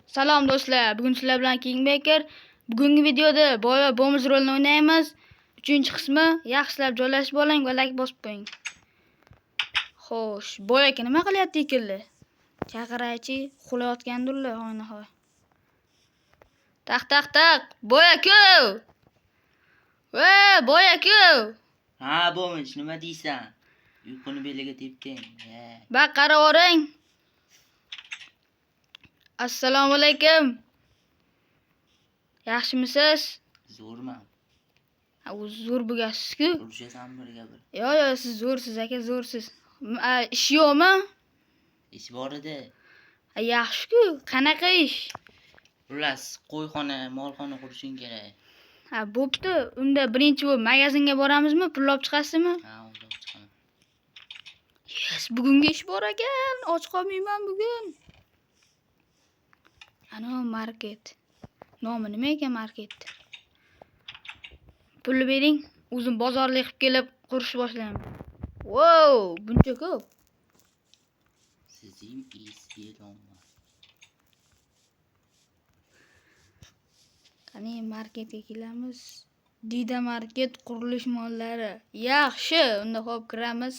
Salom do'stlar, bugun sizlar bilan Kingmaker. Bugungi videoda boya Bomiz rolini o'ynaymiz. 3-qismi. Yaxshilab joylashib oling va like bosib qo'ying. Xo'sh, boya aka nima qilyapti ekanlar? Chaqiraychi, uxlayotgandurlar hoynahoy. Taq. Boya aka! Boya aka! Ha, Bomiz, nima deysan? Uyquni beliga tepding. Baq qarab o'ring. Assalomu alaykum. Yaxshimisiz? Zo'rman. O'zi zo'r bo'lasiz-ku. Urishasan birga bir. Yo, siz zo'rsiz aka, zo'rsiz. Ish yo'qmi? Ish bor edi. Yaxshi-ku. Qanaqa ish? Xullas, qo'yxona, molxona qurishing kerak. Bo'pti. Unda birinchi bo'lib magazinga boramizmi? Pul olib chiqasizmi? Ha, olib chiqaman. Yes, bugungi ish bor ekan. Och qolmayman bugun. Ana market. Nomi nima ekan market? Pulni bering. O'zim bozorlik qilib kelib qurish boshlayman. Wow, buncha ko'p. Sizning iste'dodmi? Qani marketga kelamiz. Dida market qurilish mollari. Yaxshi, unda xo'p kiramiz.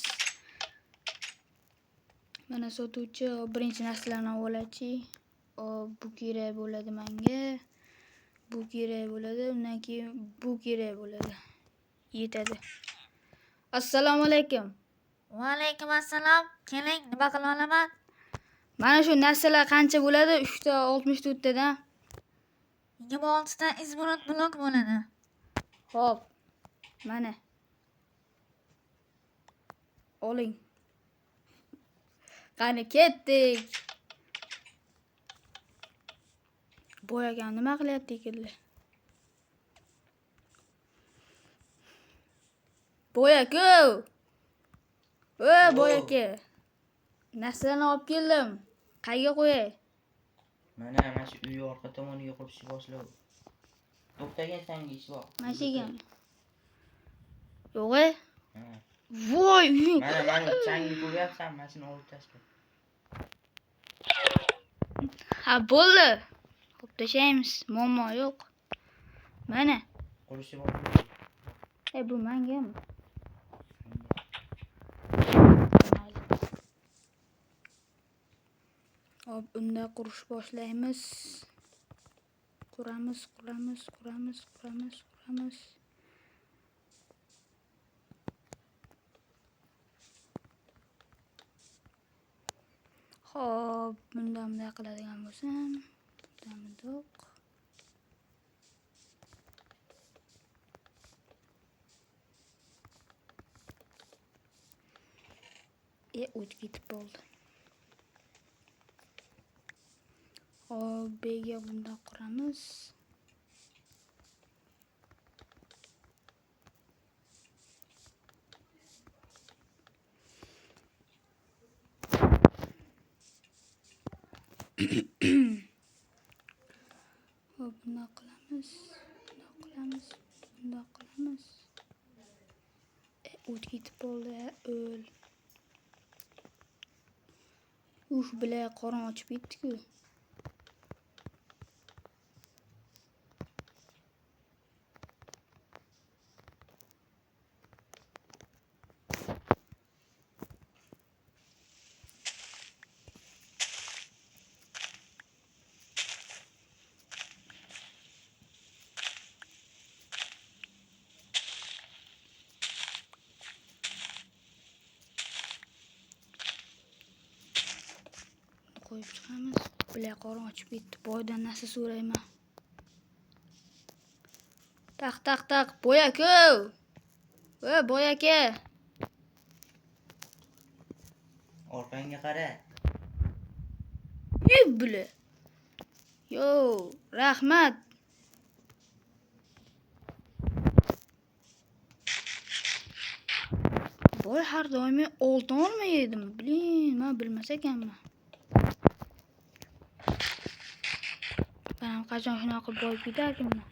Mana sotuvchi birinchi narsalarni olachi. Bu kerak bo'ladi menga. Bu kerak bo'ladi, undan keyin bu kerak bo'ladi. Yetadi. Assalomu alaykum. Va alaykum assalom. Keling, nima qila olaman? Mana shu narsalar qancha bo'ladi? 3 ta 64 tadan. 26 ta izborot blok bo'ladi. Xo'p. Mana. Oling. Qani ketdik. Boyagan nima qilyapti ekanlar? Boya-ku. Boya-aka. Narsalarni olib keldim. Qayga qo'yay? Mana shu uy orqa tomoniga qurishni boshlab. To'xtagan senga ish bor. Mashigan. Yo'q-e? Ha. Voy, uying. Mana changni ko'ryapsan, mashina olib tashla. Ha, bo'ldi. Xo'p, tashlaymiz. Muammo yo'q. Mana. Qurishni bor. Bu mangami? Hop, unda qurish boshlaymiz. Quramiz. Hop, bundan bunday qiladigan bo'lsam, bundoq. O'tib ketib bo'ldi. Hop, bega bundoq quramiz. Hop, bundoq qilamiz. O'tib ketib bo'ldi. O'l. Bilan qorin ochib ketdi-ku. Qo'yib chiqamiz. Bilan qorin ochib ketdi. Boydan narsa so'rayman. Taq. Boya-ku. Boya-aka. Orqangga qara. Bile. Yo, rahmat. Boy har doim oltin olmaydimi? Men bilmas ekanman. Ben qachon shunaqa boyib ketarkinman?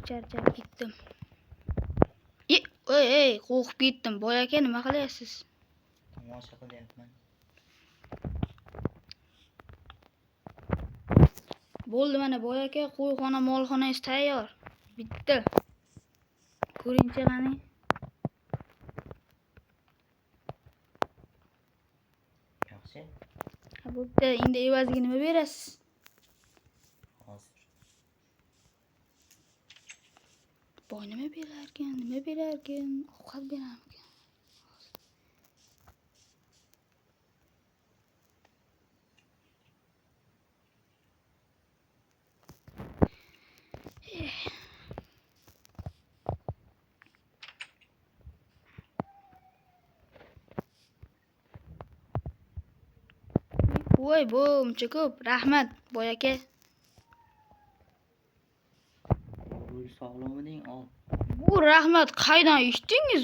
Charchab ketdim. Ey, qo'rqib ketdim. Boy aka, nima qilyapsiz? Tomosha qilyapman. Bo'ldi, mana boy aka, qo'yxona, molxonangiz tayyor. Bitta. Ko'ringchi qani. Yaxshi. Ha, bo'pti. Endi evaziga nima berasiz? Hozir. Boy nima berarkan? Ovqat berarkan. Voy, buncha ko'p. Rahmat, boy aka. Rul sog'lomiding ol. Bu rahmat qaydan eshitdingiz?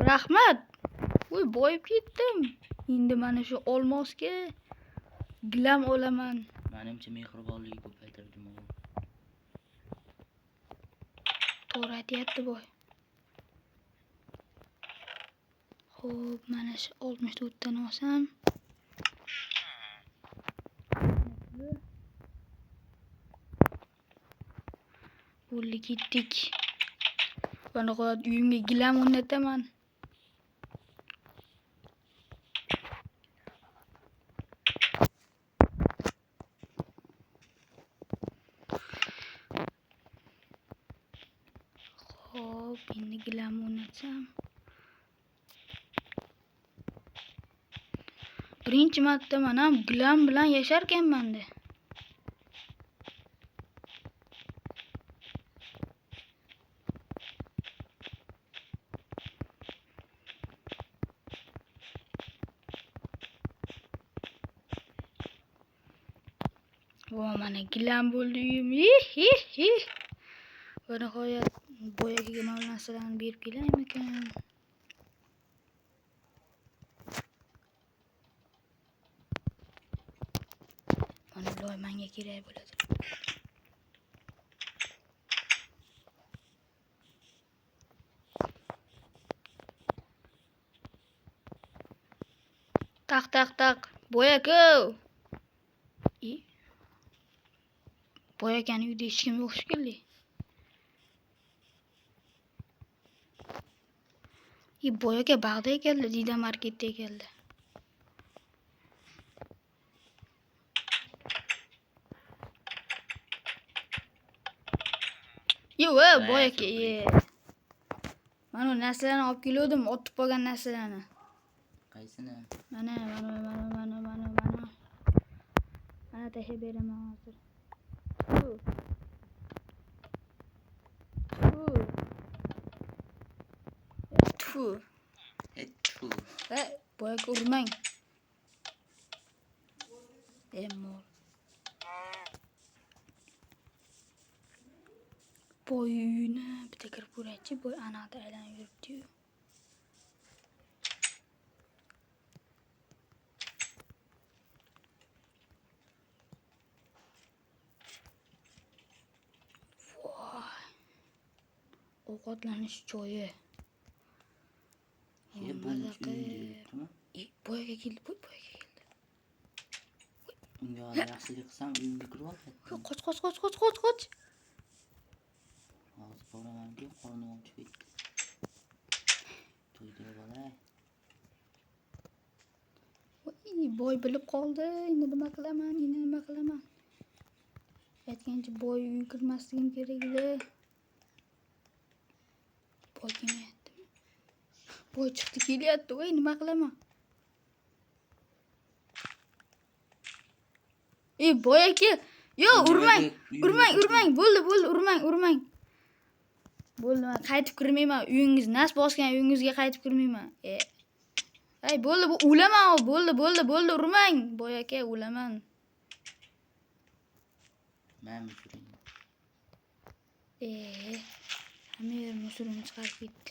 Rahmat. Voy, boyib ketdim. Endi mana shu olmosga gilam olaman. Menimcha mehribonligi ko'paytirdim. To'g'ri aytyapti boy. Xo'p, mana shu 64 tani olsam. Bo'ldi, ketdik. Mana qo'yat uyimga gilam o'rnataman. Xo'p, endi gilam o'rnatsam. Birinchi marta men ham gilam bilan yasharkanman-da. Mana gilam bo'ldi uyim. Va nihoyat boy akaga mana bu narsalarni berib kelaymikan? Mana loy menga kerak bo'ladi. Taq. Boy aka. Boy akani uyda hech kim yo'q shekilli. Boy aka bag'da ekanlar, Dida marketda ekanlar. Boy aka. Mana narsalarni olib keldim, otib qolgan narsalarni. Qaysini? Mana tashlab beraman hozir. Boy aka urmang. Mol. Boy uyini bitta kirib ko'raychi, boy anaqda aylanib yuribdi-yu. Voy. Ovqatlanish joyi. Boy aka keldi. Unga yaxshilik qilsam uyimga kirib oladi. Qoch. Hozir boramanki, qornim ochib ketdi. To'yda bo'lay. Boy bilib qoldi. Endi nima qilaman? Aytgancha boy uyga kirmasligim kerak edi. Boy kelmayapti. Boy chiqdi, kelyapti. Voy, nima qilaman? Boy aka. Urmang. Bo'ldi, urmang. Bo'ldi, men qaytib kirmayman. Uyingiz nas bosgan, uyingizga qaytib kirmayman. Bo'ldi, bu o'laman. Bo'ldi, urmang. Boy aka, o'laman. Men musurim. Hamma yer musurimni chiqarib ketdi.